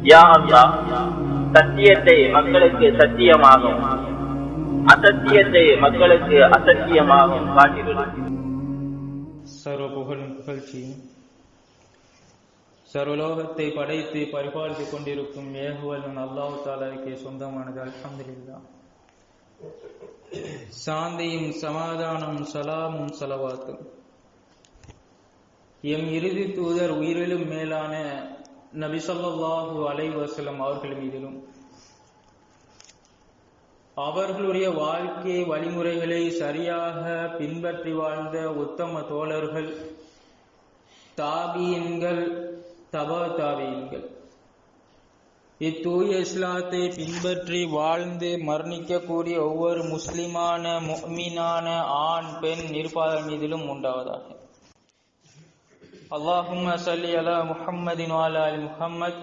யா அல்லாஹ், சத்தியத்தை மக்களுக்கு சத்தியமாகும், அசத்தியத்தை மக்களுக்கு அசத்தியமாகும் காட்டிவிடு. சர்வ புகழும் புகழ்ச்சியும் சர்வலோகத்தை படைத்து பரிபாலித்துக் கொண்டிருக்கும் ஏகவல்லன் அல்லாஹ் தஆலாவுக்கே சொந்தமானது. அல்ஹம்துலில்லாஹ். சாந்தியும் சமாதானம் சலாமும் சலவாத்தும் எம் இறுதி தூதர் உயிரிலும் மேலான நபி ஸல்லல்லாஹு அலைஹி வஸல்லம் அவர்கள் மீதிலும் அவர்களுடைய வாழ்க்கை வழிமுறைகளை சரியாக பின்பற்றி வாழ்ந்த உத்தம தோழர்கள், தாபியின்கள், தபா தாபியின்கள், இத்தூய இஸ்லாத்தை பின்பற்றி வாழ்ந்து மரணிக்கக்கூடிய ஒவ்வொரு முஸ்லிமான முஃமினான ஆண் பெண் நிர்பாதர் மீதிலும் உண்டாவதாக. அல்லாஹும்ம ஸல்லி அலா முஹம்மதின் வ அலா ஆலி முஹம்மத்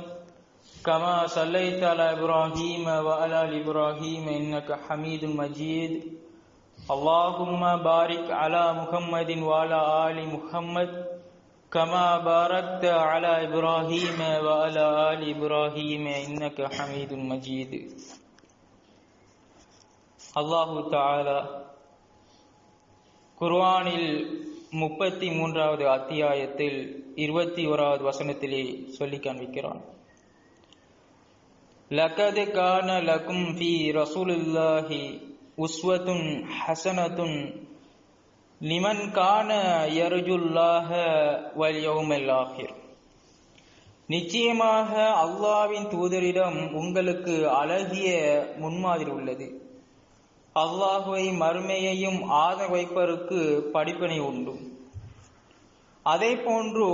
கமா ஸல்லைத அலா இப்ராஹீம வ அலா ஆலி இப்ராஹீம இன்னக ஹமீதும் மஜீத். அல்லாஹும்ம பாரிக் அலா முஹம்மதின் வ அலா ஆலி முஹம்மத் கமா பாரக்த அலா இப்ராஹீம வ அலா ஆலி இப்ராஹீம இன்னக ஹமீதும் மஜீத். அல்லாஹு தஆலா குர்ஆனில் 33வது அத்தியாயத்தில் 21வது வசனத்திலே சொல்லி காண்பிக்கிறான். லகத் கான லகும் ஃபீ ரசூலில்லாஹி உஸ்வத்துன் ஹஸனத்துன் லிமன் கான யர்ஜுல்லாஹ வல் யௌமல் ஆகிர். நிச்சயமாக அல்லாஹ்வின் தூதரிடம் உங்களுக்கு அழகிய முன்மாதிரி உள்ளது. அல்லாஹுவை மறுமையையும் ஆதரவு வைப்பதற்கு படிப்பினை உண்டு. அதே போன்று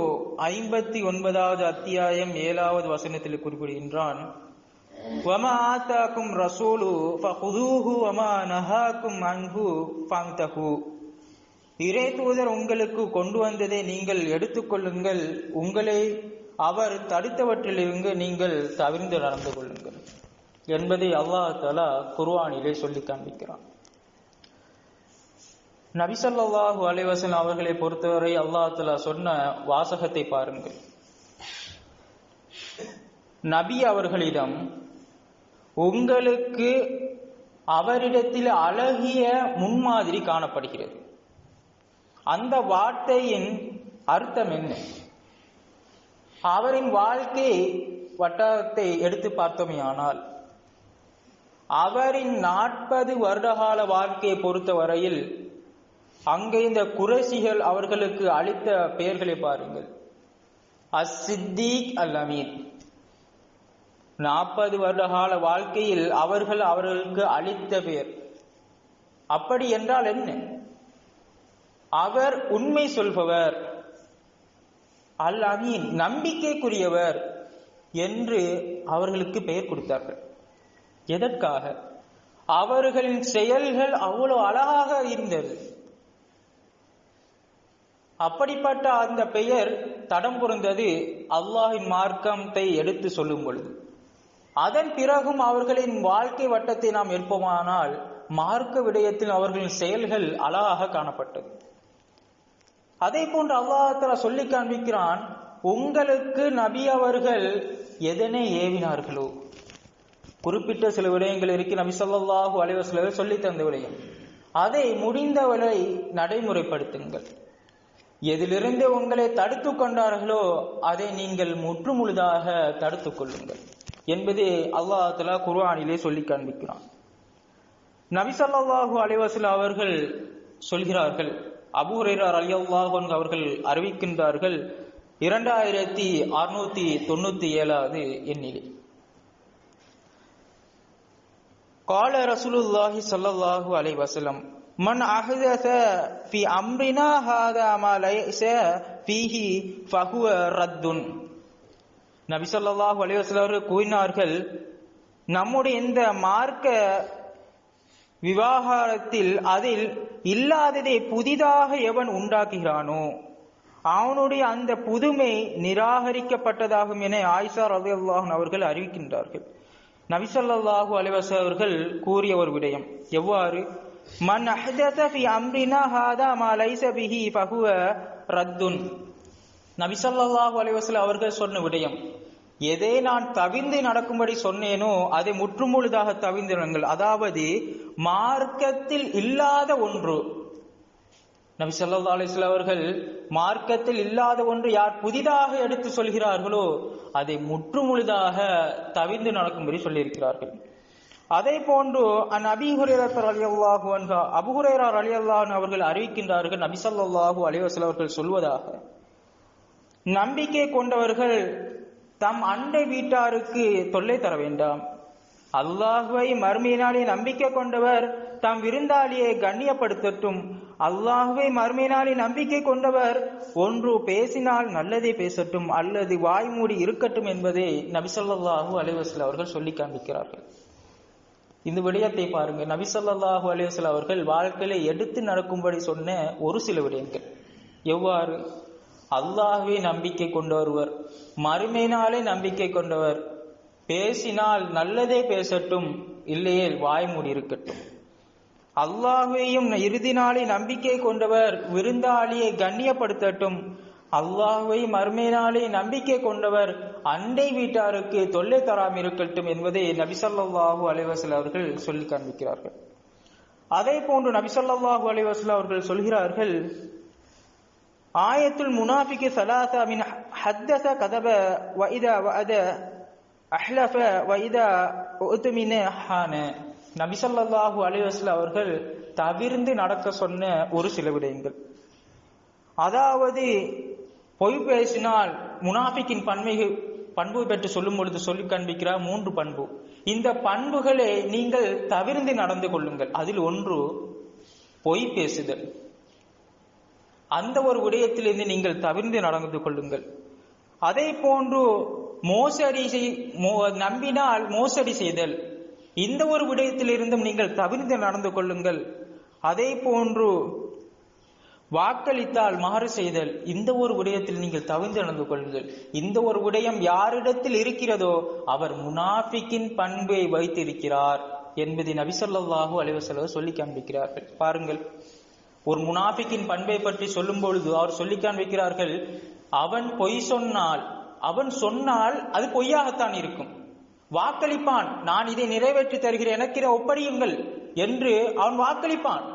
59வது அத்தியாயம் 7வது வசனத்தில் குறிப்பிடுகின்றான், வமா ஆதாக்கும் ரசூலு ஃபஹுதூஹு வமா நஹாக்கும் அன்ஹு ஃபன்தஹு. இறை தூதர் உங்களுக்கு கொண்டு வந்ததை நீங்கள் எடுத்துக்கொள்ளுங்கள், உங்களை அவர் தடுத்தவற்றிலிருந்து நீங்கள் தவிர்த்து நடந்து கொள்ளுங்கள் என்பதை அல்லாஹ் தஆலா குர்ஆனிலே சொல்லி காண்பிக்கிறான். நபி ஸல்லல்லாஹு அலைஹி வஸல்லம் அவர்களை பொறுத்தவரை அல்லாஹ் தஆலா சொன்ன வாசகத்தை பாருங்கள். நபி அவர்களிடம் உங்களுக்கு அவரிடத்தில் அழகிய முன்மாதிரி காணப்படுகிறது. அந்த வார்த்தையின் அர்த்தம் என்ன? அவரின் வாழ்க்கை வட்டாரத்தை எடுத்து பார்த்தோமேயானால், அவரின் 40 வருடகால வாழ்க்கையை பொறுத்த வரையில் அங்கே இந்த குறைஷிகள் அவர்களுக்கு அளித்த பெயர்களை பாருங்கள். அஸ்-சித்தீக் அல்-அமீன். 40 வருடகால வாழ்க்கையில் அவர்களுக்கு அளித்த பெயர். அப்படி என்றால் என்ன? அவர் உண்மை சொல்பவர், அல்-அமீன் நம்பிக்கைக்குரியவர் என்று அவர்களுக்கு பெயர் கொடுத்தார்கள். எதற்காக? அவர்களின் செயல்கள் அவ்வளவு அழகாக இருந்தது. அப்படிப்பட்ட அந்த பெயர் தடம் புரந்தது அல்லாஹின் மார்க்கத்தை எடுத்து சொல்லும் பொழுது. அதன் பிறகும் அவர்களின் வாழ்க்கை வட்டத்தை நாம் எடுப்போமானால் மார்க்க விடயத்தில் அவர்களின் செயல்கள் அழகாக காணப்பட்டது. அதே போன்று அல்லாஹ் தஆலா சொல்லி காண்பிக்கிறான், உங்களுக்கு நபி அவர்கள் எதனை ஏவினார்களோ, குறிப்பிட்ட சில விடயங்கள் இருக்கு. நபி ஸல்லல்லாஹு அலைஹி வஸல்லம் சொல்லி தந்த விடயம், அதை முடிந்தவரை நடைமுறைப்படுத்துங்கள். எதிலிருந்து உங்களை தடுத்து கொண்டார்களோ அதை நீங்கள் முற்றுமுழுதாக தடுத்துக் கொள்ளுங்கள் என்பது அல்லாஹ் தஆலா குர்ஆனிலே சொல்லி காண்பிக்கிறான். நபி ஸல்லல்லாஹு அலைஹி வஸல்லம் அவர்கள் சொல்கிறார்கள், அபூ ஹுரைரா ரலியல்லாஹு அன்ஹு அவர்கள் அறிவிக்கின்றார்கள், 2697வது எண்ணிலே, قال رسول الله صلى الله عليه وسلم من أحدث في أمرنا هذا ما ليس فيه فهو رد. நபி ஸல்லல்லாஹு அலைஹி வஸல்லம் அவர்கள் கூறினார்கள், நம்முடைய இந்த மார்க்க விவாகரத்தில் அதில் இல்லாததை புதிதாக எவன் உண்டாக்குகிறானோ அவனுடைய அந்த புதுமை நிராகரிக்கப்பட்டதாகும் என ஆயிஷா ரலியல்லாஹு அன்ஹா அவர்கள் அறிவிக்கின்றார்கள். நபி ஸல்லல்லாஹு அலைஹி வஸல்லம் அவர்கள் கூறிய ஒரு விடயம் எவ்வாறு, மன் அஹ்தஸ ஃபீ அம்ரினா ஹாதா மா லைஸ பிஹி ஃபஹுவ ரத்துன். நபி ஸல்லல்லாஹு அலைஹி வஸல்லம் அவர்கள் சொன்ன விடயம், எதை நான் தவிர்ந்து நடக்கும்படி சொன்னேனோ அதை முற்றுமுழுதாக தவிர்ந்திருங்கள். அதாவது மார்க்கத்தில் இல்லாத ஒன்று, நபி ஸல்லல்லாஹு அலைஹி வஸல்லம் அவர்கள் மார்க்கத்தில் இல்லாத ஒன்று யார் புதிதாக எடுத்து சொல்கிறார்களோ அதை முற்றுமுழுதாக தவிர்ந்து நடக்கும்படி சொல்லியிருக்கிறார்கள். அதே போன்று அபீ ஹுரைரா ரலியல்லாஹு அன்ஹு, அபூ ஹுரைரா ரலியல்லாஹு அன்ஹு அவர்கள் அறிவிக்கின்றார்கள், நபி ஸல்லல்லாஹு அலைஹி வஸல்லம் அவர்கள் சொல்வதாக, நம்பிக்கை கொண்டவர்கள் தம் அண்டை வீட்டாருக்கு தொல்லை தர வேண்டாம். அல்லாஹ்வை மறுமையினாலே நம்பிக்கை கொண்டவர் தம் விருந்தாளியை கண்ணியப்படுத்தட்டும். அல்லாஹ்வை மறுமையினாலே நம்பிக்கை கொண்டவர் ஒன்று பேசினால் நல்லதே பேசட்டும் அல்லது வாய்மூடி இருக்கட்டும் என்பதை நபி ஸல்லல்லாஹு அலைஹி வஸல்லம் அவர்கள் சொல்லி காண்பிக்கிறார்கள். இந்த விடயத்தை பாருங்க, நபி ஸல்லல்லாஹு அலைஹி வஸல்லம் அவர்கள் வாழ்க்கையில எடுத்து நடக்கும்படி சொன்ன ஒரு சில விடயங்கள். எவ்வாறு? அல்லாஹ்வை நம்பிக்கை கொண்டவர், மறுமையினாலே நம்பிக்கை கொண்டவர், பேசினால் நல்லதே பேசட்டும் இல்லையே வாய்மூடி இருக்கட்டும். அல்லாஹ்வையும் இறுதி நாளை நம்பிக்கை கொண்டவர் விருந்தாளியை கண்ணியப்படுத்தட்டும். அல்லாஹ்வை மறுமையினாலே நம்பிக்கை கொண்டவர் அண்டை வீட்டாருக்கு தொல்லை தராமல் இருக்கட்டும் என்பதை நபி ஸல்லல்லாஹு அலைஹி வஸல்லம் அவர்கள் சொல்லி காண்பிக்கிறார்கள். அதே போன்று நபி ஸல்லல்லாஹு அலைஹி வஸல்லம் அவர்கள் சொல்கிறார்கள், ஆயத்துல் முனாஃபிகி ஸலாஸா மின் ஹத்தஸ கதப வ இதா வஅத அஹ்லஃப வ இதா உத்மின ஹான. நபி ஸல்லல்லாஹு அலைஹி வஸல்லம் அவர்கள் தவிர்ந்து நடக்க சொன்ன ஒரு சில விடயங்கள். அதாவது பொய் பேசினால் முனாஃபிக்கின் பண்பு பெற்று சொல்லும் பொழுது சொல்லி காண்பிக்கிறார் 3 பண்பு. இந்த பண்புகளை நீங்கள் தவிர்ந்து நடந்து கொள்ளுங்கள். அதில் ஒன்று பொய் பேசுதல். அந்த ஒரு விடயத்திலிருந்து நீங்கள் தவிர்ந்து நடந்து கொள்ளுங்கள். அதே போன்று நம்பினால் மோசடி செய்தல், இந்த ஒரு விடயத்திலிருந்தும் நீங்கள் தவிர்த்து நடந்து கொள்ளுங்கள். அதே போன்று வாக்களித்தால் மாறு செய்தல், இந்த ஒரு விடயத்தில் நீங்கள் தவிர்த்து நடந்து கொள்ளுங்கள். இந்த ஒரு விடயம் யாரிடத்தில் இருக்கிறதோ அவர் முனாஃபிக்கின் பண்பை வைத்திருக்கிறார் என்பதை நபி ஸல்லல்லாஹு அலைஹி வஸல்லம் சொல்லி காண்பிக்கிறார்கள். பாருங்கள், ஒரு முனாஃபிக்கின் பண்பை பற்றி சொல்லும் பொழுது அவர் சொல்லி காண்பிக்கிறார்கள், அவன் பொய் சொன்னால் அது பொய்யாகத்தான் இருக்கும். வாக்களிப்பான், நான் இதை நிறைவேற்றி தருகிறேன், எனக்கு ஒப்படையுங்கள் என்று அவன் வாக்களிப்பான்.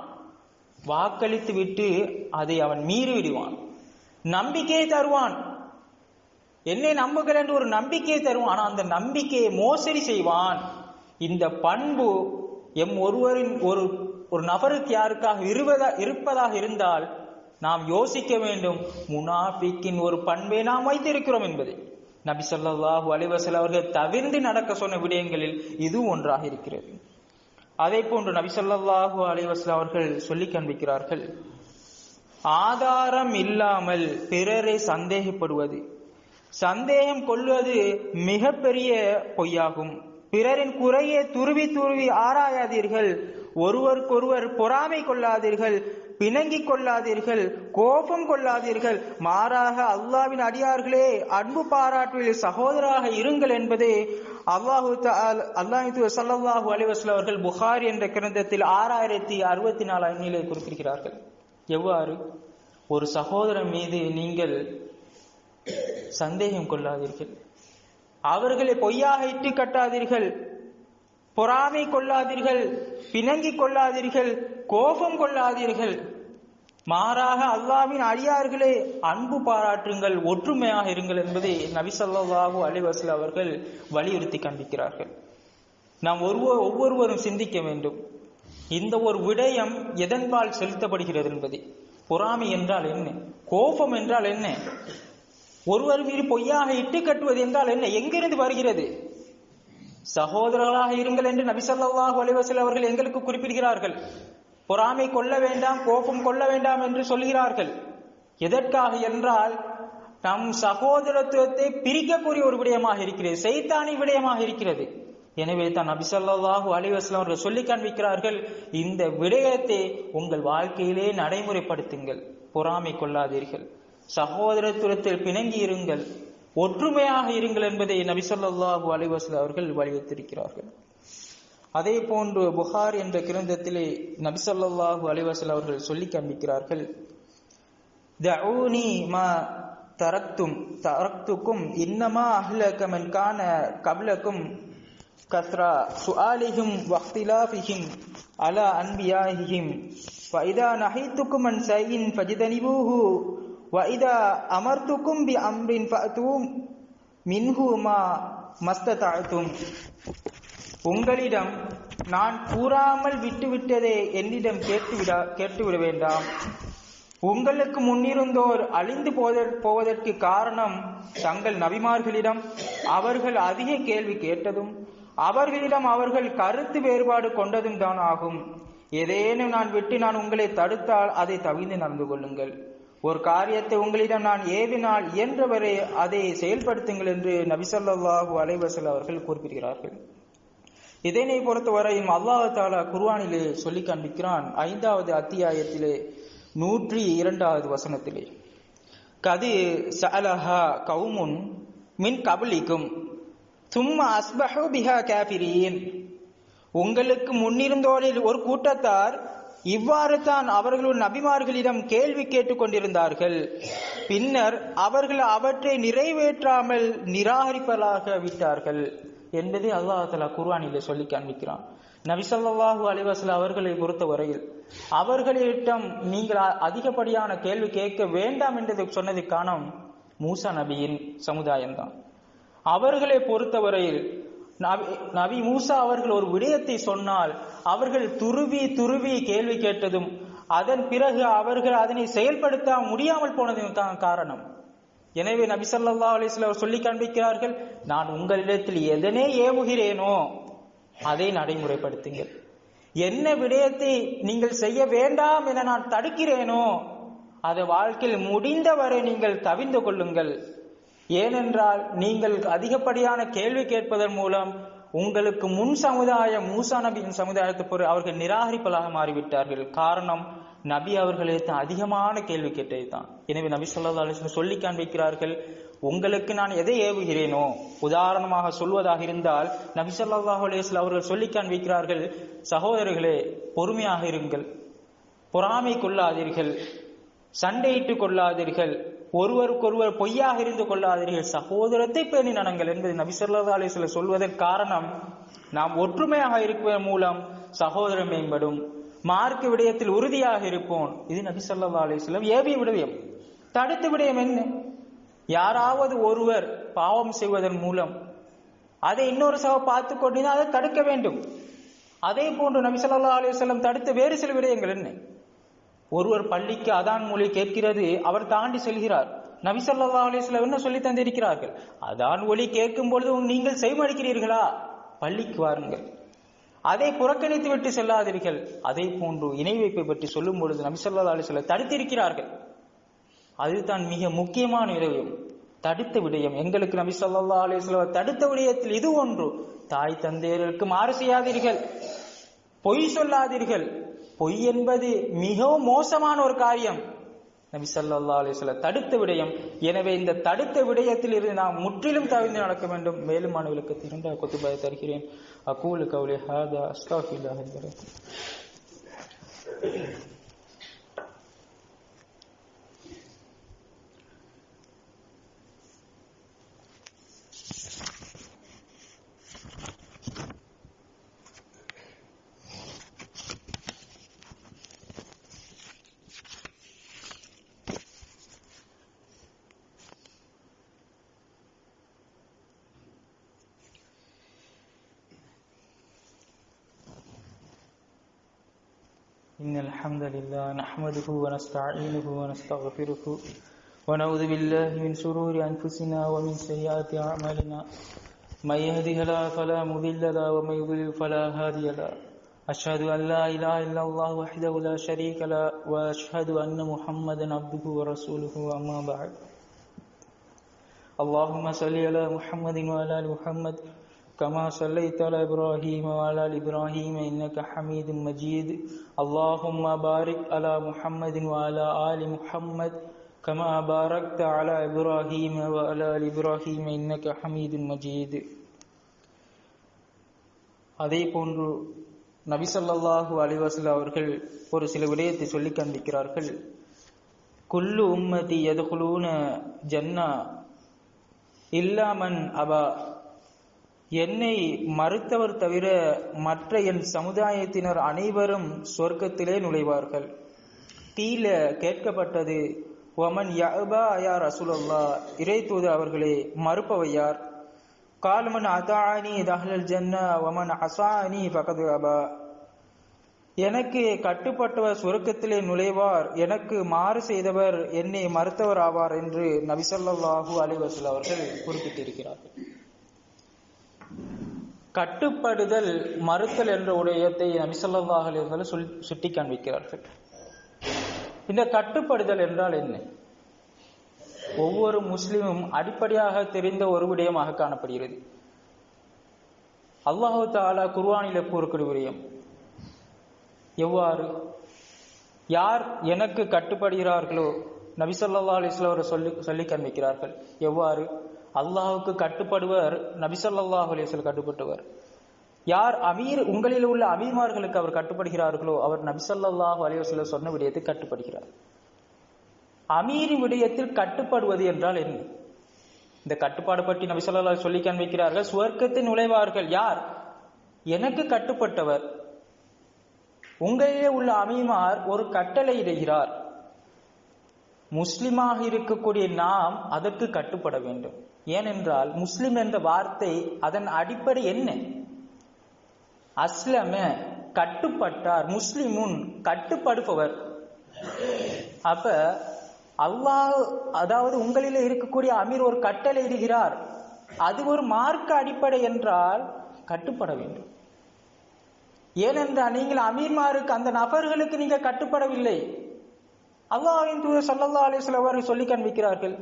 வாக்களித்து விட்டு அதை அவன் மீறி விடுவான். நம்பிக்கையை தருவான், என்னை நம்புகிறேன் என்று ஒரு நம்பிக்கையை தருவான். ஆனால் அந்த நம்பிக்கையை மோசடி செய்வான். இந்த பண்பு ஒருவரின் ஒரு நபருக்கு யாருக்காக இருப்பதாக இருந்தால் நாம் யோசிக்க வேண்டும், முனாஃபிக்கின் ஒரு பண்பை நாம் வைத்திருக்கிறோம் என்பதை. நபி ஸல்லல்லாஹு அலைஹி வஸல்லம் அவர்கள் தவிர்ந்து நடக்க சொன்ன விடயங்களில் இது ஒன்றாக இருக்கிறது. அதே போன்று நபி ஸல்லல்லாஹு அலைஹி வஸல்லம் அவர்கள் சொல்லி காண்பிக்கிறார்கள், ஆதாரம் இல்லாமல் பிறரை சந்தேகப்படுவது, சந்தேகம் கொள்வது மிகப்பெரிய பொய்யாகும். பிறரின் குறையை துருவி ஆராயாதீர்கள். ஒருவருக்கொருவர் பொறாமை கொள்ளாதீர்கள், பிணங்கிக் கொள்ளாதீர்கள், கோபம் கொள்ளாதீர்கள். மாறாக அல்லாஹ்வின் அடியார்களே அன்பு பாராட்டுவில் சகோதராக இருங்கள் என்பதை அல்லாஹ் ஸல்லல்லாஹு அலைஹி வஸல்லம் அவர்கள் புகாரி என்ற கிரந்தத்தில் 6064 எண்ணிலே குறிப்பிடுகிறார்கள். எவ்வாறு? ஒரு சகோதரன் மீது நீங்கள் சந்தேகம் கொள்ளாதீர்கள், அவர்களை பொய்யாக இட்டு கட்டாதீர்கள், பொறாமை கொள்ளாதீர்கள், பிணங்கிக் கொள்ளாதீர்கள், கோபம் கொள்ளாதீர்கள். மாறாக அல்லாஹ்வின் அடியார்களே அன்பு பாராட்டுங்கள், ஒற்றுமையாக இருங்கள் என்பதை நபி ஸல்லல்லாஹு அலைஹி வஸல்லம் அவர்கள் வலியுறுத்தி காண்பிக்கிறார்கள். நாம் ஒவ்வொருவரும் சிந்திக்க வேண்டும், இந்த ஒரு விடயம் எதன்பால் செலுத்தப்படுகிறது என்பதை. பொறாமை என்றால் என்ன? கோபம் என்றால் என்ன? ஒருவர் மீது பொய்யாக இட்டு கட்டுவது என்றால் என்ன? எங்கிருந்து வருகிறது? சகோதரர்களாக இருங்கள் என்று நபி ஸல்லல்லாஹு அலைஹி வஸல்லம் அவர்கள் எங்களுக்கு குறிப்பிடுகிறார்கள். பொறாமை கொள்ள வேண்டாம், கோபம் கொள்ள வேண்டாம் என்று சொல்கிறார்கள். எதற்காக என்றால் நம் சகோதரத்துவத்தை பிரிக்கக்கூடிய ஒரு விடயமாக இருக்கிறது, சைத்தானி விடயமாக இருக்கிறது. எனவே தான் நபி ஸல்லல்லாஹு அலைஹி வஸல்லம் அவர்கள் சொல்லி காண்பிக்கிறார்கள், இந்த விடயத்தை உங்கள் வாழ்க்கையிலே நடைமுறைப்படுத்துங்கள். பொறாமை கொள்ளாதீர்கள், சகோதரத்துவத்தில் பிணங்கி இருங்கள், ஒற்றுமையாக இருங்கள் என்பதை நபி ஸல்லல்லாஹு அலைஹி வஸல்லம் அவர்கள் வலியுறுத்தியிருக்கிறார்கள். அதே போன்று புகாரி என்ற கிரந்தத்திலே நபி ஸல்லல்லாஹு அலைஹி வஸல்லம் அவர்கள் சொல்லி காண்பிக்கிறார்கள், தஊனி மா தரக்துக்கும் இன்னமா அஹ்லக மன் கான கப்லக்கும் கஸ்ரா சுஆலிஹிம் வக்திலாஃபிஹிம் அலா அன்பியாஹிம் வஇதா நஹைத்துக்கும் அன் ஷைஇன் ஃபஜ்தனிபூஹு வஇதா அமர்துக்கும் பி அம்ரின் ஃபஅது மின்ஹு மா மஸ்ததஅதும். உங்களிடம் நான் கூறாமல் விட்டுவிட்டதே என்னிடம் கேட்டுவிட வேண்டாம். உங்களுக்கு முன்னிருந்தோர் அழிந்து போவதற்கு காரணம் தங்கள் நபிமார்களிடம் அவர்கள் அதிக கேள்வி கேட்டதும் அவர்களிடம் அவர்கள் கருத்து வேறுபாடு கொண்டதும் தான் ஆகும். ஏதேனும் நான் உங்களை தடுத்தால் அதை தவிர்த்து நடந்து கொள்ளுங்கள். ஒரு காரியத்தை உங்களிடம் நான் ஏவினால் இயன்றவரை அதை செயல்படுத்துங்கள் என்று நபி ஸல்லல்லாஹு அலைஹி வஸல்லம் அவர்கள் குறிப்பிடுகிறார்கள். இதனை பொறுத்தவரையும் அல்லாஹ் தஆலா குர்ஆனிலே சொல்லி காண்பிக்கிறான். 5வது அத்தியாயத்திலே 102வது வசனத்திலே, கது சஅலஹா கௌமுன் மின் கப்லிக்கும் சும்ம அஸ்பஹு பிஹா காஃபிரீன். உங்களுக்கு முன்னிருந்தோரில் ஒரு கூட்டத்தார் இவ்வாறு தான் அவர்களுடைய நபிமார்களிடம் கேள்வி கேட்டுக் கொண்டிருந்தார்கள். பின்னர் அவர்கள் அவற்றை நிறைவேற்றாமல் நிராகரிப்பதாக விட்டார்கள் என்பதை அல்லாஹ் தஆலா குர்ஆனிலே சொல்லி காண்பிக்கிறான். நபி ஸல்லல்லாஹு அலைஹி வஸல்லம் அவர்களை பொறுத்தவரையில் அவர்களிடம் நீங்கள் அதிகப்படியான கேள்வி கேட்க வேண்டாம் என்று சொன்னதுக்கு காரணம் மூசா நபியின் சமுதாயம்தான். அவர்களை பொறுத்தவரையில் நபி மூசா அவர்கள் ஒரு விடயத்தை சொன்னால் அவர்கள் துருவி கேள்வி கேட்டதும் அதன் பிறகு அவர்கள் அதனை செயல்படுத்த முடியாமல் போனதும் தான் காரணம். எனவே நபி ஸல்லல்லாஹு அலைஹி வஸல்லம் சொல்லி காண்பிக்கிறார்கள், நான் உங்களிடத்தில் எதனை ஏவுகிறேனோ அதை நடைமுறைப்படுத்துங்கள். என்ன விடயத்தை நீங்கள் செய்ய வேண்டாம் என நான் தடுக்கிறேனோ அதை வாழ்க்கையில் முடிந்தவரை நீங்கள் தவிர்த்து கொள்ளுங்கள். ஏனென்றால் நீங்கள் அதிகப்படியான கேள்வி கேட்பதன் மூலம் உங்களுக்கு முன் சமுதாயம் மூசா நபியின் சமுதாயத்தை பொறு அவர்கள் நிராகரிப்பதாக மாறிவிட்டார்கள். காரணம் நபி அவர்களே அதிகமான கேள்வி கேட்டது தான். எனவே நபி ஸல்லல்லாஹு அலைஹி வஸல்லம் சொல்லி காண்பிக்கிறார்கள், உங்களுக்கு நான் எதை ஏவுகிறேனோ, உதாரணமாக சொல்வதாக இருந்தால் நபி ஸல்லல்லாஹு அலைஹி வஸல்லம் அவர்கள் சொல்லி காண்பிக்கிறார்கள், சகோதரர்களே பொறுமையாக இருங்கள், பொறாமை கொள்ளாதீர்கள், சண்டையிட்டுக் கொள்ளாதீர்கள், ஒருவருக்கொருவர் பொய்யாக இருந்து கொள்ளாதீர்கள், சகோதரத்தை பேணி நடங்கள் என்பது நபி ஸல்லல்லாஹு அலைஹி வஸல்லம் சொல்வதற்கு காரணம், நாம் ஒற்றுமையாக இருப்பதன் மூலம் சகோதரம் மேம்படும், மார்க்க விடயத்தில் உறுதியாக இருப்போம். இது நபி ஸல்லல்லாஹு அலைஹி வஸல்லம் ஏவிய விடயம். தடுத்த விடயம் என்ன? யாராவது ஒருவர் பாவம் செய்வதன் மூலம் அதை இன்னொரு சக பார்த்து கொண்டிருந்தால் அதை தடுக்க வேண்டும். அதே போன்று நபி ஸல்லல்லாஹு அலைஹி வஸல்லம் தடுத்த வேறு சில விடயங்கள் என்ன? ஒருவர் பள்ளிக்கு அதான் மொழி கேட்கிறது, அவர் தாண்டி செல்கிறார். நபி ஸல்லல்லாஹு அலைஹி வஸல்லம் என்ன சொல்லி தந்திருக்கிறார்கள்? அதான் ஒலி கேட்கும் பொழுது நீங்கள் செய்மடிக்கிறீர்களா, பள்ளிக்கு வாருங்கள், அதை புறக்கணித்து விட்டு செல்லாதீர்கள். அதே போன்று இணை வைப்பை பற்றி சொல்லும் பொழுது நபி ஸல்லல்லாஹு அலைஹி வஸல்லம் தடுத்திருக்கிறார்கள். அதுதான் மிக முக்கியமான விடயம், தடுத்த விடயம். எங்களுக்கு நபி ஸல்லல்லாஹு அலைஹி வஸல்லம் தடுத்த விடயத்தில் இது ஒன்று. தாய் தந்தையருக்கு மாறு செய்யாதீர்கள், பொய் சொல்லாதீர்கள். பொய் என்பது மிகவும் மோசமான ஒரு காரியம். நபி ஸல்லல்லாஹு அலைஹி வஸல்லம் தடுத்த விடயம். எனவே இந்த தடுத்த விடயத்தில் இருந்து நாம் முற்றிலும் தவிர்த்து நடக்க வேண்டும். மேலும் மாணவர்களுக்கு திறந்த குத்துபாயை தருகிறேன். அகூலு கௌலி ஹாதா அஸ்தக்ஃபிருல்லாஹ் லி வலக்கும். إن الحمد لله نحمده ونستعينه ونستغفره ونعوذ بالله من شرور أنفسنا ومن سيئات أعمالنا من يهده الله فلا مضل له ومن يضلل فلا هادي له أشهد أن لا إله إلا الله وحده لا شريك له وأشهد أن محمدا عبده ورسوله أما بعد اللهم صل على محمد وعلى آل محمد كما صليت على إبراهيم وعلى آل إبراهيم إنك حميد مجيد اللهم بارك على محمد وعلى آل محمد كما باركت على إبراهيم وعلى آل إبراهيم إنك حميد مجيد. அதே போன்று நபி ஸல்லல்லாஹு அலைஹி வஸல்லம் அவர்கள் ஒரு சில விடயத்தை சொல்லி காண்பிக்கிறார்கள். குல்லு உம்மதி யதுகுலூன ஜன்னா இல்லா மன் அபா, என்னை மறுத்தவர் தவிர மற்ற என் சமுதாயத்தினர் அனைவரும் சொர்க்கத்திலே நுழைவார்கள். கீழ கேட்கப்பட்டது, ஒமன் யஅபா யா ரசூலல்லாஹ், இறை தூதர் அவர்களே மறுப்பவை யார்? காலமன் அதானி தஹ்லல் ஜன்னா வமன் அசானி ஃபகத் அபா, எனக்கு கட்டுப்பட்டவர் சுருக்கத்திலே நுழைவார், எனக்கு மாறு செய்தவர் என்னை மறுத்தவர் ஆவார் என்று நபி ஸல்லல்லாஹு அலைஹி வஸல்லம் அவர்கள் குறிப்பிட்டிருக்கிறார்கள். கட்டுப்படுதல் மறுத்தல் என்ற உடையத்தை நபி ஸல்லல்லாஹு அலைஹி வஸல்லம் சுட்டி காண்பிக்கிறார்கள். இந்த கட்டுப்படுதல் என்றால் என்ன? ஒவ்வொரு முஸ்லிமும் அடிப்படையாக தெரிந்த ஒரு விடயமாக காணப்படுகிறது. அல்லாஹு தஆலா குர்ஆனிலே கூறக்கூடிய விடயம். எவ்வாறு? யார் எனக்கு கட்டுப்படுகிறார்களோ நபி ஸல்லல்லாஹு அலைஹி வஸல்லம் அவர்கள் சொல்லி காண்பிக்கிறார்கள். எவ்வாறு? அல்லாஹுக்கு கட்டுப்படுவர் நபி ஸல்லல்லாஹு அலைஹி வஸல்லம் கட்டுப்பட்டவர். யார் உங்களில் உள்ள அமீர்மார்களுக்கு அவர் கட்டுப்படுகிறார்களோ அவர் நபி ஸல்லல்லாஹு அலைஹி வஸல்லம் சொன்ன விடயத்தை கட்டுப்படுகிறார். அமீரின் விடயத்தில் கட்டுப்படுவது என்றால் என்ன? இந்த கட்டுப்பாடு பற்றி நபி ஸல்லல்லாஹு அலைஹி சொல்லி காண்பிக்கிறார்கள். சுவர்க்கத்தில் நுழைவார்கள் யார்? எனக்கு கட்டுப்பட்டவர். உங்களிலே உள்ள அமீமார் ஒரு கட்டளை இடுகிறார், முஸ்லிமாக இருக்கக்கூடிய நாம் அதற்கு கட்டுப்பட வேண்டும். ஏனென்றால் முஸ்லிம் என்ற வார்த்தை அதன் அடிப்படை என்ன? அஸ்லம, கட்டுப்பட்டார். முஸ்லிமுன், கட்டுப்படுபவர். அப்ப அல்லாஹ், அதாவது உங்களிலே இருக்கக்கூடிய அமீர் ஒரு கட்டளை இடுகிறார், அது ஒரு மார்க்க அடிப்படை என்றால் கட்டுப்பட வேண்டும். ஏனென்றால் நீங்கள் அமீர்மாருக்கு, அந்த நபர்களுக்கு நீங்கள் கட்டுப்படவில்லை. அல்லாஹ்வின் தூதர் ஸல்லல்லாஹு அலைஹி வஸல்லம் அவர்கள் சொல்லி காண்பிக்கிறார்கள்,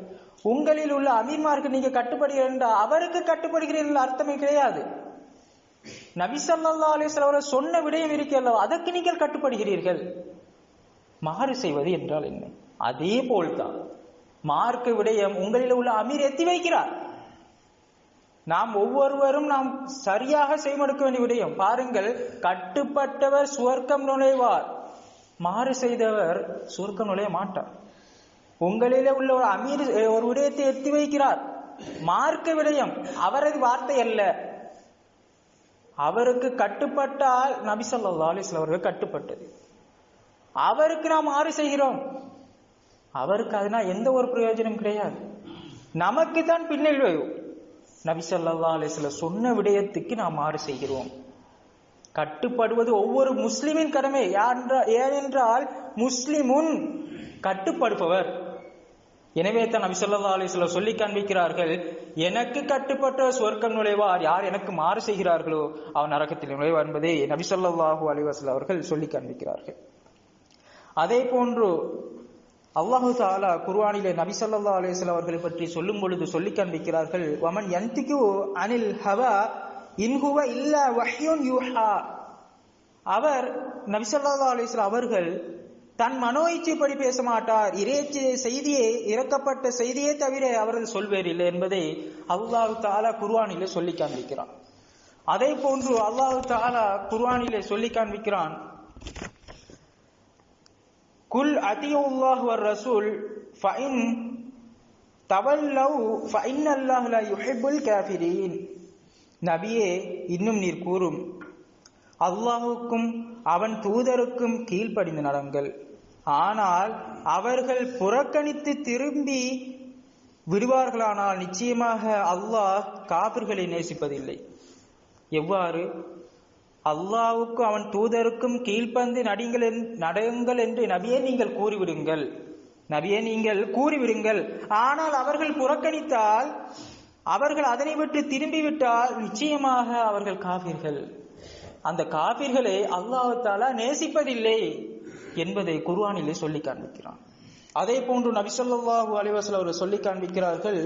உங்களில் உள்ள அமீர்மாருக்கு நீங்க கட்டுப்படுகிறீர்கள் என்றால் அவருக்கு கட்டுப்படுகிறீர்கள் அர்த்தமே கிடையாது. நபி ஸல்லல்லாஹு அலைஹி வஸல்லம் அவர்கள் சொன்ன விடயம் இருக்கிறதோ அதற்கு நீங்கள் கட்டுப்படுகிறீர்கள். மாறு செய்வது என்றால் என்ன? அதே போல்தான் மார்க்க விடயம் உங்களில் உள்ள அமீர் எத்தி வைக்கிறார். நாம் ஒவ்வொருவரும் நாம் சரியாக செய்மடுக்க வேண்டிய விடயம். பாருங்கள், கட்டுப்பட்டவர் சுவர்க்கம் நுழைவார், மாறு செய்தவர் சுவர்க்கம் நுழைய மாட்டார். உங்களிலே உள்ள ஒரு அமீர் ஒரு விடயத்தை எத்தி வைக்கிறார், மார்க்க விடயம், அவரது வார்த்தை அல்ல. அவருக்கு கட்டுப்பட்டால் நபி ஸல்லல்லாஹு அலைஹி வஸல்லம் அவர்கள் கட்டுப்பட்டது. அவருக்கு நாம் மாறு செய்கிறோம், அவருக்கு அதனால் எந்த ஒரு பிரயோஜனம் கிடையாது. நமக்கு தான் பின்னடைவு. நபி ஸல்லல்லாஹு அலைஹி வஸல்லம் சொன்ன விடயத்துக்கு நாம் மாறு செய்கிறோம். கட்டுப்படுவது ஒவ்வொரு முஸ்லிமின் கடமை. ஏனென்றால் முஸ்லிமுன், கட்டுப்படுபவர். எனவே தான் நபி ஸல்லல்லாஹு அலைஹி வஸல்லம் சொல்லி காண்பிக்கிறார்கள், எனக்கு கட்டுப்பட்ட சுவர்க்கம் நுழைவார், யார் எனக்கு மாறு செய்கிறார்களோ அவன் நரகத்தில் நுழைவார் என்பதை நபி ஸல்லல்லாஹு அலைஹி வஸல்லம் அவர்கள் சொல்லி காண்பிக்கிறார்கள். அதே போன்று அல்லாஹு தஆலா குர்ஆனிலே நபி ஸல்லல்லாஹு அலைஹி வஸல்லம் அவர்களை பற்றி சொல்லும் பொழுது சொல்லி காண்பிக்கிறார்கள், வமன் யன்திகு அனில் ஹவா இன் ஹுவ இல்லா வஹ்யுன் யூஹா. அவர் நபி ஸல்லல்லாஹு அலைஹி வஸல்லம் அவர்கள் தன் மனோ இச்சைப்படி பேச மாட்டார், இறைச்சி செய்தியே, இறக்கப்பட்ட செய்தியே தவிர அவர்கள் சொல்வேர் இல்லை என்பதை அல்லாஹு தஆலா குர்ஆனிலே சொல்லி காண்பிக்கிறான். அதே போன்று அல்லாஹு தஆலா குர்ஆனிலே சொல்லி காண்பிக்கிறான், குல் அதியுல்லாஹ் வர் ரசூல் ஃபஇன் தவல்லவ் ஃபஇன்னல்லாஹ லா யுஹிப்புல் காஃபிரீன். நபியே, இன்னும் நீர் கூறும், அல்லாஹுக்கும் அவன் தூதருக்கும் கீழ்ப்படிந்து நடங்கள். ஆனால் அவர்கள் புறக்கணித்து திரும்பி விடுவார்களானால் நிச்சயமாக அல்லாஹ் காபிர்களை நேசிப்பதில்லை. எவ்வாறு? அல்லாஹ்வுக்கு அவன் தூதருக்கும் கீழ்ப்பந்து நடங்கள் என்று நபியே நீங்கள் கூறிவிடுங்கள், நபியே நீங்கள் கூறிவிடுங்கள். ஆனால் அவர்கள் புறக்கணித்தால், அவர்கள் அதனை விட்டு திரும்பிவிட்டால் நிச்சயமாக அவர்கள் காபிர்கள். அந்த காபிர்களை அல்லாஹ் தஆலா நேசிப்பதில்லை என்பதை குர்ஆனிலே சொல்லி காண்பிக்கிறான். அதே போன்று நபி ஸல்லல்லாஹு அலைஹி வஸல்லம் அவர்கள் சொல்லி காண்பிக்கிறார்கள்,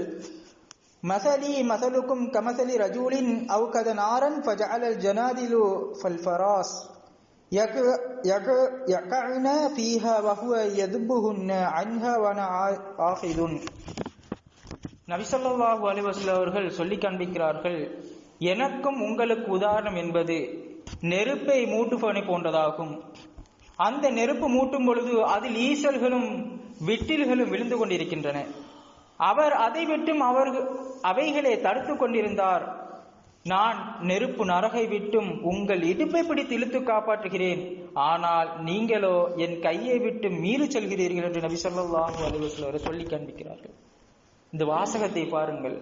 மஸலி மஸலுக்கும் கமஸலி ரஜூலின் அவ் கதனாரன் ஃபஜஅலல் ஜனாதிலு ஃபல் ஃபராஸ் யகஅன ஃபீஹா வஹுவ யதுபுஹுன்ன அன்ஹா வன ஆகிதுன். நபி ஸல்லல்லாஹு அலைஹி வஸல்லம் அவர்கள் சொல்லி காண்பிக்கிறார்கள், எனக்கும் உங்களுக்கு உதாரணம் என்பது நெருப்பை மூட்டுபவனை போன்றதாகும். அந்த நெருப்பு மூட்டும் பொழுது அதில் ஈசல்களும் விட்டில்களும் விழுந்து கொண்டிருக்கின்றன. அவர் அதை விட்டும் அவைகளை தடுத்து கொண்டிருந்தார். நான் நெருப்பு நரகை விட்டும் உங்கள் இடுப்பை பிடித்து இழுத்து காப்பாற்றுகிறேன், ஆனால் நீங்களோ என் கையை விட்டு மீறி செல்கிறீர்கள் என்று நபி ஸல்லல்லாஹு அலைஹி வஸல்லம் சொல்லி காண்பிக்கிறார்கள். இந்த வாசகத்தை பாருங்கள்.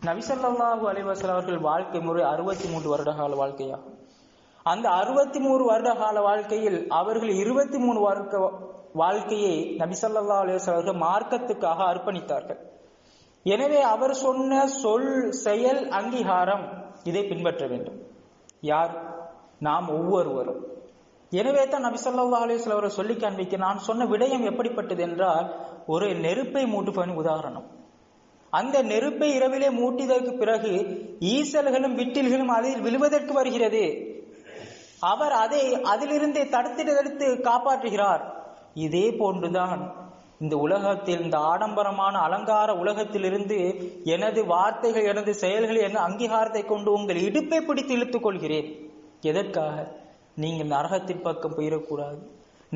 நபி ஸல்லல்லாஹு அலைஹி வஸல்லம் அவர்கள் வாழ்க்கை முறை 63 வருட கால வாழ்க்கையாகும். அந்த 63 வருட கால வாழ்க்கையில் அவர்கள் 23 வருட வாழ்க்கையை நபி ஸல்லல்லாஹு அலைஹி வஸல்லம் அவர்கள் மார்க்கத்துக்காக அர்ப்பணித்தார்கள். எனவே அவர் சொன்ன சொல், செயல், அங்கீகாரம் இதை பின்பற்ற வேண்டும். யார்? நாம் ஒவ்வொருவரும். எனவே தான் நபி ஸல்லல்லாஹு அலைஹி வஸல்லம் அவர்கள் சொல்லி காண்பிக்க, நான் சொன்ன விடயம் எப்படிப்பட்டது என்றால், ஒரு நெருப்பை மூட்டுபவன் உதாரணம். அந்த நெருப்பை இரவிலே மூட்டியதற்கு பிறகு ஈசல்களும் விட்டில்களும் அதில் விழுவதற்கு வருகிறது. அவர் அதை அதிலிருந்தே தடுத்து காப்பாற்றுகிறார். இதே போன்றுதான் இந்த உலகத்தில், இந்த ஆடம்பரமான அலங்கார உலகத்திலிருந்து எனது வார்த்தைகள், எனது செயல்கள், என அங்கீகாரத்தை கொண்டு உங்கள் இடுப்பை பிடித்து இழுத்துக் கொள்கிறேன். எதற்காக? நீங்கள் நரகத்தின் பக்கம் போயிடக்கூடாது,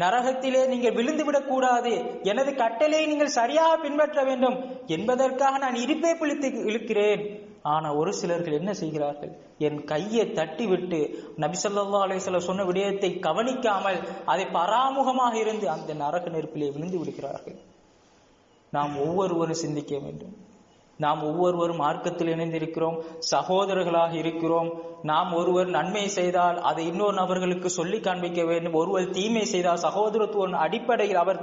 நரகத்திலே நீங்கள் விழுந்து விடக்கூடாது, எனது கட்டளையை நீங்கள் சரியாக பின்பற்ற வேண்டும் என்பதற்காக நான் இடுப்பை பிடித்து இழுக்கிறேன். ஆனா ஒரு சிலர்கள் என்ன செய்கிறார்கள்? என் கையை தட்டிவிட்டு நபி ஸல்லல்லாஹு அலைஹி வஸல்லம் சொன்ன விடயத்தை கவனிக்காமல் அதை பராமுகமாக இருந்து அந்த நரக நெருப்பிலே விழுந்து விடுகிறார்கள். நாம் ஒவ்வொருவரும் சிந்திக்க வேண்டும். நாம் ஒவ்வொருவரும் மார்க்கத்தில் இணைந்திருக்கிறோம், சகோதரர்களாக இருக்கிறோம். நாம் ஒருவர் நன்மை செய்தால் அதை இன்னொரு நபர்களுக்கு சொல்லி காண்பிக்க வேண்டும். ஒருவர் தீமை செய்தால் சகோதரத்துவ அடிப்படையில் அவர்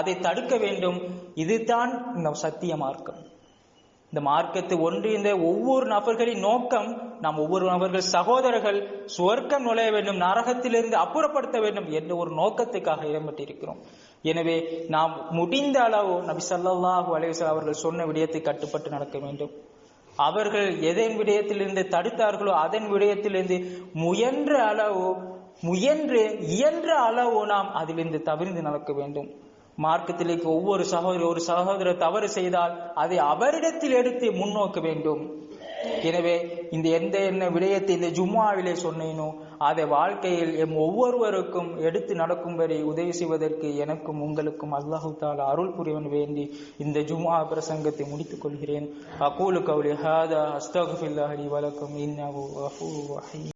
அதை தடுக்க வேண்டும். இதுதான் இந்த சத்திய மார்க்கம். இந்த மார்க்கத்தை ஒன்றிய ஒவ்வொரு நபர்களின் நோக்கம், நாம் ஒவ்வொரு நபர்கள் சகோதரர்கள் சுவர்க்கம் நுழைய வேண்டும், நரகத்திலிருந்து அப்புறப்படுத்த வேண்டும் என்ற ஒரு நோக்கத்துக்காக இடம்பெற்றிருக்கிறோம். எனவே நாம் முடிந்த அளவு நபி ஸல்லல்லாஹு அலைஹி வஸல்லம் அவர்கள் சொன்ன விடயத்தை கட்டுப்பட்டு நடக்க வேண்டும். அவர்கள் எதன் விடயத்திலிருந்து தடுத்தார்களோ அதன் விடயத்திலிருந்து இயன்ற அளவு நாம் அதிலிருந்து தவிர்த்து நடக்க வேண்டும். மார்க்கத்திലേക്ക് ஒவ்வொரு சகோதரர் தவறு செய்தால் அதை அவரிடத்தில் எடுத்து முன்னோக்க வேண்டும். எனவே இந்த என்ன விடயத்தை இந்த ஜும்ஆவிலே சொன்னேனோ அதை வாழ்க்கையில் ஒவ்வொருவருக்கும் எடுத்து நடக்கும்படி உதவி செய்வதற்கு எனக்கும் உங்களுக்கும் அல்லாஹு தஆலா அருள் புரிவன் வேண்டி இந்த ஜும்ஆ பிரசங்கத்தை முடித்துக் கொள்கிறேன். அகூலு கௌலி ஹாதா அஸ்தக்ஃபிருல்லாஹி லி வ லக்கும் இன்னஹு கஃபூருர் ரஹீம்.